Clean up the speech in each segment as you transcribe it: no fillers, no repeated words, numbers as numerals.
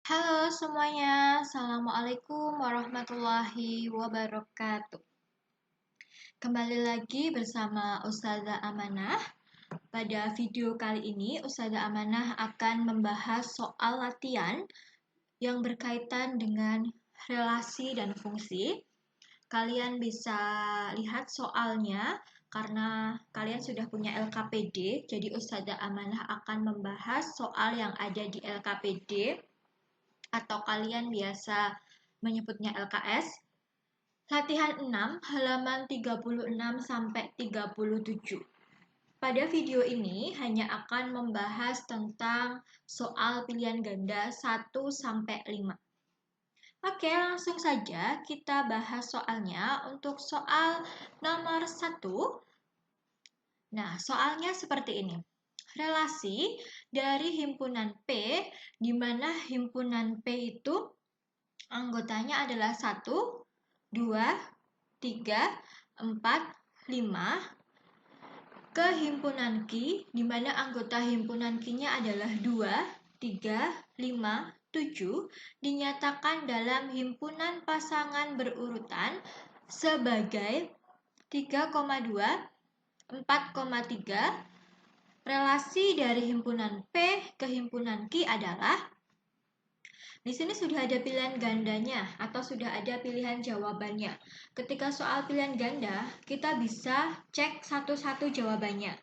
Halo semuanya, Assalamualaikum warahmatullahi wabarakatuh. Kembali lagi bersama Ustazah Amanah. Pada video kali ini, Ustazah Amanah akan membahas soal latihan yang berkaitan dengan relasi dan fungsi. Kalian bisa lihat soalnya karena kalian sudah punya LKPD, jadi Ustazah Amanah akan membahas soal yang ada di LKPD atau kalian biasa menyebutnya LKS. Latihan 6 halaman 36 sampai 37. Pada video ini hanya akan membahas tentang soal pilihan ganda 1 sampai 5. Oke, langsung saja kita bahas soalnya. Untuk soal nomor 1. Nah, soalnya seperti ini. Relasi dari himpunan P, di mana himpunan P itu anggotanya adalah 1, 2, 3, 4, 5. Ke himpunan Q, di mana anggota himpunan Q-nya adalah 2, 3, 5, 7, dinyatakan dalam himpunan pasangan berurutan sebagai 3,2, 4,3. Relasi dari himpunan P ke himpunan Q adalah, di sini sudah ada pilihan gandanya atau sudah ada pilihan jawabannya. Ketika soal pilihan ganda, kita bisa cek satu-satu jawabannya.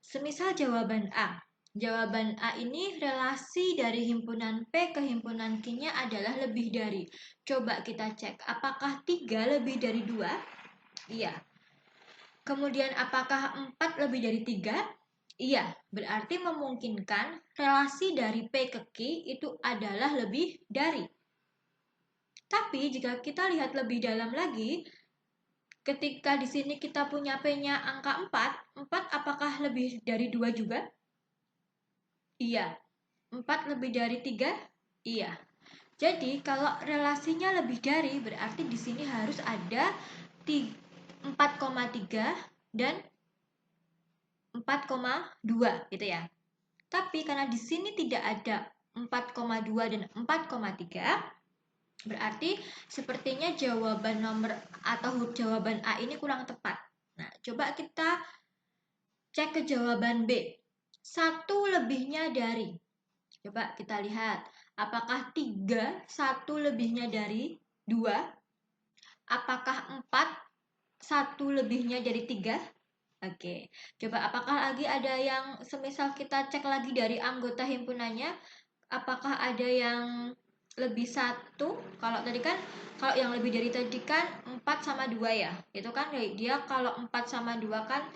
Semisal jawaban A. Jawaban A ini relasi dari himpunan P ke himpunan Q-nya adalah lebih dari. Coba kita cek, apakah 3 lebih dari 2? Iya. Kemudian apakah 4 lebih dari 3? Iya, berarti memungkinkan relasi dari P ke Q itu adalah lebih dari. Tapi jika kita lihat lebih dalam lagi, ketika di sini kita punya P-nya angka 4, 4 apakah lebih dari 2 juga? Iya. 4 lebih dari 3? Iya. Jadi kalau relasinya lebih dari, berarti di sini harus ada 4,3 dan 4,2 gitu ya. Tapi karena di sini tidak ada 4,2 dan 4,3, berarti sepertinya jawaban nomor atau jawaban A ini kurang tepat. Nah, coba kita cek ke jawaban B. 1 lebihnya dari. Coba kita lihat, apakah 3 1 lebihnya dari 2? Apakah 4 1 lebihnya dari 3? Oke, coba apakah lagi ada yang semisal kita cek lagi dari anggota himpunannya, apakah ada yang lebih 1? Kalau tadi kan, kalau yang lebih dari tadi kan 4 sama 2 ya. Itu kan dia kalau 4 sama 2 kan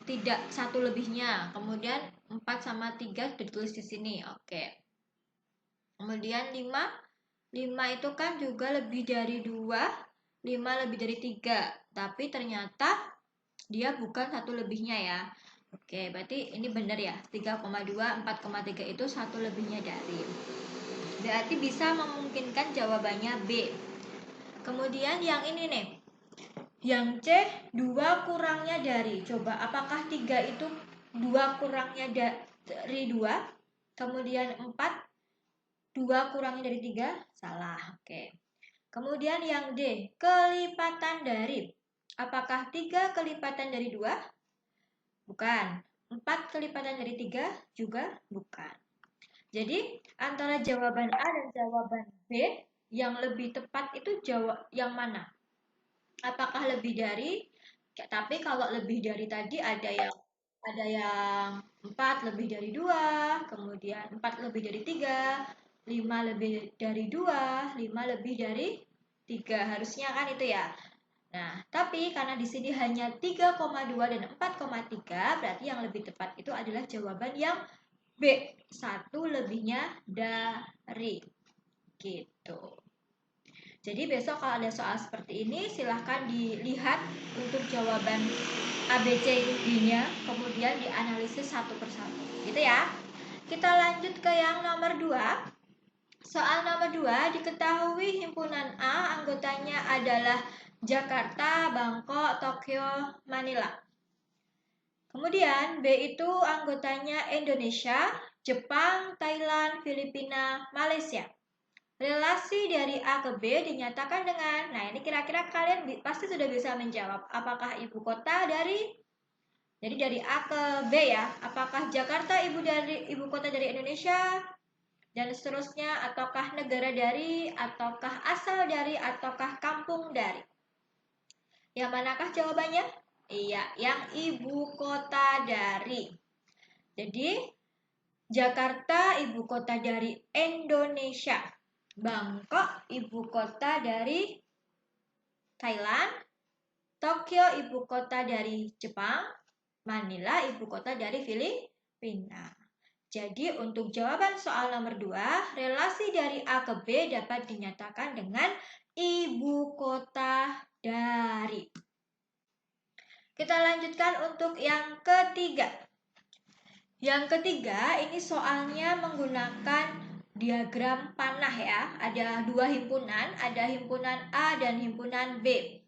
tidak 1 lebihnya. Kemudian 4 sama 3 sudah ditulis di sini. Oke. Kemudian 5 itu kan juga lebih dari 2, 5 lebih dari 3. Tapi ternyata dia bukan 1 lebihnya ya. Oke, berarti ini benar ya. 3,2, 4,3 itu 1 lebihnya dari. Berarti bisa memungkinkan jawabannya B. Kemudian yang ini nih. Yang C 2 kurangnya dari. Coba apakah 3 itu 2 kurangnya dari 2? Kemudian 4 2 kurangnya dari 3? Salah. Oke. Kemudian yang D, kelipatan dari. Apakah 3 kelipatan dari 2? Bukan. 4 kelipatan dari 3? Juga bukan. Jadi, antara jawaban A dan jawaban B, yang lebih tepat itu jawab yang mana? Apakah lebih dari? Tapi kalau lebih dari tadi ada yang 4 lebih dari 2, kemudian 4 lebih dari 3, 5 lebih dari 2, 5 lebih dari 3. Harusnya kan itu ya. Nah, tapi karena di sini hanya 3,2 dan 4,3, berarti yang lebih tepat itu adalah jawaban yang B. 1 lebihnya dari. Gitu. Jadi besok kalau ada soal seperti ini, silahkan dilihat untuk jawaban ABCD-nya, kemudian dianalisis satu persatu. Gitu ya. Kita lanjut ke yang nomor 2. Soal nomor 2, diketahui himpunan A anggotanya adalah Jakarta, Bangkok, Tokyo, Manila. Kemudian B itu anggotanya Indonesia, Jepang, Thailand, Filipina, Malaysia. Relasi dari A ke B dinyatakan dengan, nah ini kira-kira kalian pasti sudah bisa menjawab. Apakah ibu kota dari, jadi dari A ke B ya, apakah Jakarta ibu kota dari Indonesia, dan seterusnya, ataukah negara dari, ataukah asal dari, ataukah kampung dari. Yang manakah jawabannya? Iya, yang ibu kota dari. Jadi, Jakarta ibu kota dari Indonesia. Bangkok ibu kota dari Thailand. Tokyo ibu kota dari Jepang. Manila ibu kota dari Filipina. Jadi untuk jawaban soal nomor 2, relasi dari A ke B dapat dinyatakan dengan ibu kota dari. Kita lanjutkan untuk yang ketiga. Yang ketiga, ini soalnya menggunakan diagram panah ya. Ada dua himpunan, ada himpunan A dan himpunan B.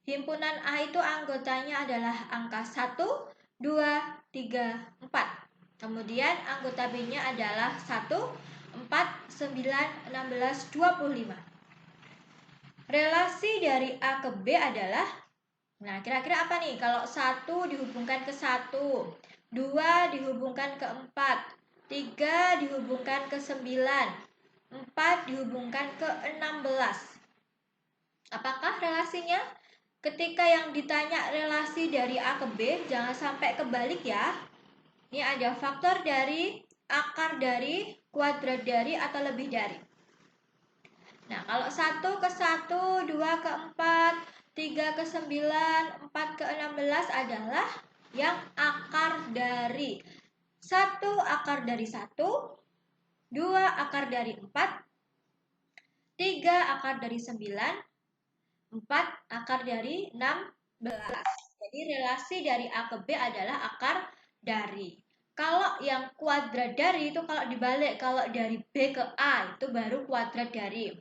Himpunan A itu anggotanya adalah angka 1, 2, 3, 4. Kemudian anggota B-nya adalah 1, 4, 9, 16, 25. Relasi dari A ke B adalah, nah kira-kira apa nih? Kalau 1 dihubungkan ke 1, 2 dihubungkan ke 4, 3 dihubungkan ke 9, 4 dihubungkan ke 16. Apakah relasinya? Ketika yang ditanya relasi dari A ke B, jangan sampai kebalik ya. Ini ada faktor dari, akar dari, kuadrat dari, atau lebih dari. Nah, kalau 1 ke 1, 2 ke 4, 3 ke 9, 4 ke 16 adalah yang akar dari. 1 akar dari 1, 2 akar dari 4, 3 akar dari 9, 4 akar dari 16. Jadi relasi dari A ke B adalah akar dari. Kalau yang kuadrat dari itu kalau dibalik, kalau dari B ke A itu baru kuadrat dari.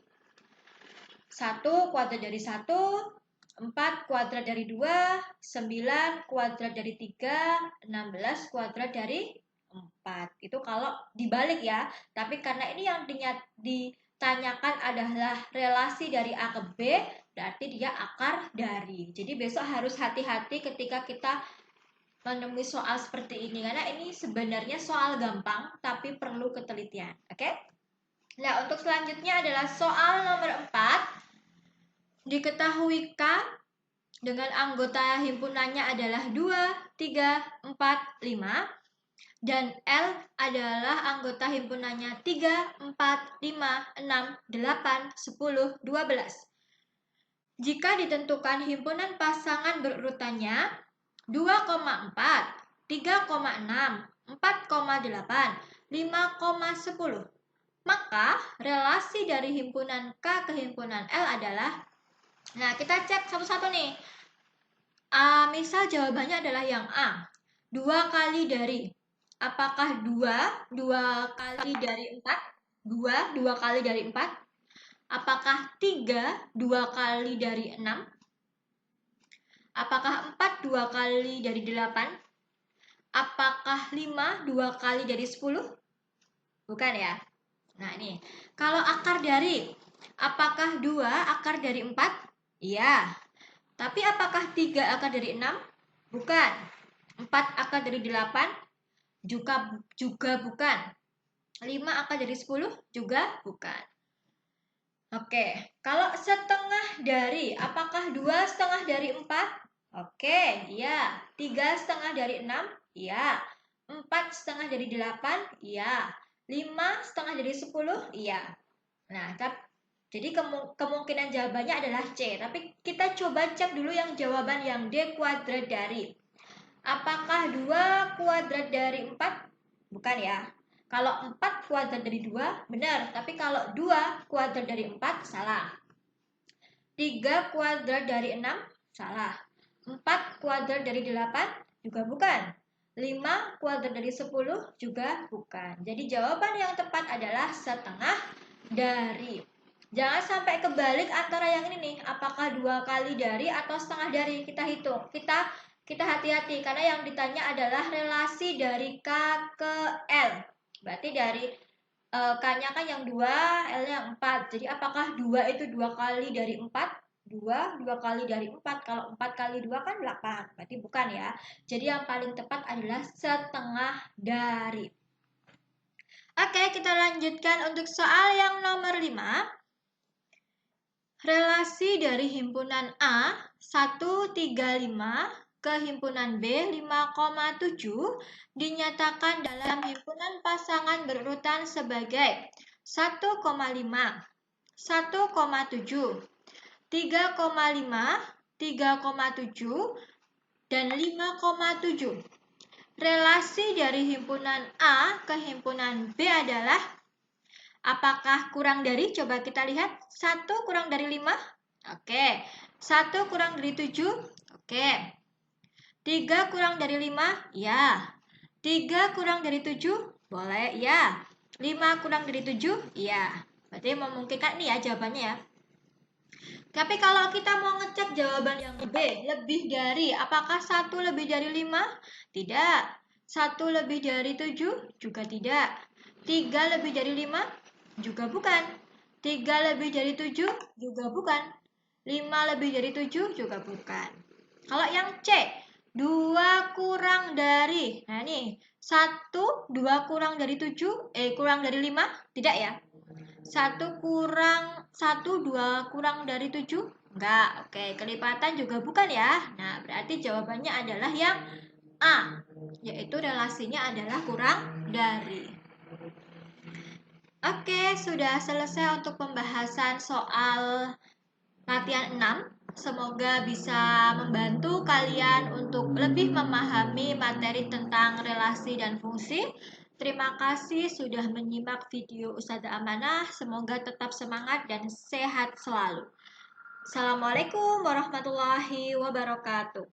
1 kuadrat dari 1, 4 kuadrat dari 2, 9 kuadrat dari 3, 16 kuadrat dari 4. Itu kalau dibalik ya. Tapi karena ini yang ditanyakan adalah relasi dari A ke B, berarti dia akar dari. Jadi besok harus hati-hati ketika kita menemui soal seperti ini. Karena ini sebenarnya soal gampang, tapi perlu ketelitian. Oke? Nah, untuk selanjutnya adalah soal nomor 4. Diketahui K dengan anggota himpunannya adalah 2, 3, 4, 5. Dan L adalah anggota himpunannya 3, 4, 5, 6, 8, 10, 12. Jika ditentukan himpunan pasangan berurutannya 2,4, 3,6, 4,8, 5,10, maka relasi dari himpunan K ke himpunan L adalah, nah kita cek satu-satu nih. Misal jawabannya adalah yang A, 2 kali dari. Apakah 2 kali dari 4? 2 kali dari 4? Apakah 3 2 kali dari 6? Apakah 4 2 kali dari 8? Apakah 5 2 kali dari 10? Bukan ya. Nah ini, kalau akar dari, apakah 2 akar dari 4? Iya. Tapi apakah 3 akar dari 6? Bukan. 4 akar dari 8? Juga bukan. 5 akar dari 10? Juga bukan. Oke, kalau setengah dari, apakah 2 setengah dari 4? Oke, iya. 3 setengah dari 6? Iya. 4 setengah dari 8? Iya. 5 setengah dari 10? Iya. Nah, jadi kemungkinan jawabannya adalah C. Tapi kita coba cek dulu yang jawaban yang D, kuadrat dari. Apakah 2 kuadrat dari 4? Bukan ya. Kalau 4 kuadrat dari 2, benar. Tapi kalau 2 kuadrat dari 4, salah. 3 kuadrat dari 6, salah. 4 kuadrat dari 8, juga bukan. 5 kuadrat dari 10, juga bukan. Jadi jawaban yang tepat adalah setengah dari. Jangan sampai kebalik antara yang ini nih. Apakah 2 kali dari atau setengah dari? Kita hitung. Kita hati-hati karena yang ditanya adalah relasi dari K ke L. Berarti dari K-nya kan yang 2, L-nya yang 4. Jadi apakah 2 itu 2 kali dari 4? 2 kali dari 4. Kalau 4 kali 2 kan 8. Berarti bukan ya. Jadi yang paling tepat adalah setengah dari. Oke, kita lanjutkan untuk soal yang nomor 5. Relasi dari himpunan A 135 ke himpunan B 5,7 dinyatakan dalam himpunan pasangan berurutan sebagai 1,5, 1,7, 3,5, 3,7, dan 5,7. Relasi dari himpunan A ke himpunan B adalah apakah kurang dari? Coba kita lihat. 1 kurang dari 5. Oke. 1 kurang dari 7. Oke. 3 kurang dari 5. Ya. 3 kurang dari 7. Boleh. Ya. 5 kurang dari 7. Ya. Berarti memungkinkan nih ya jawabannya ya. Tapi kalau kita mau ngecek jawaban yang B, lebih dari, apakah 1 lebih dari 5? Tidak. 1 lebih dari 7? Juga tidak. 3 lebih dari 5? Juga bukan. 3 lebih dari 7? Juga bukan. 5 lebih dari 7? Juga bukan. Kalau yang C, 2 kurang dari, nah nih, 1, 2 kurang dari 7, kurang dari 5? Tidak ya. 1 kurang 1, 2 kurang dari 7? Enggak. Oke, kelipatan juga bukan ya. Nah, berarti jawabannya adalah yang A, yaitu relasinya adalah kurang dari. Oke, sudah selesai untuk pembahasan soal latihan 6. Semoga bisa membantu kalian untuk lebih memahami materi tentang relasi dan fungsi. Terima kasih sudah menyimak video Ustazah Amanah. Semoga tetap semangat dan sehat selalu. Assalamualaikum warahmatullahi wabarakatuh.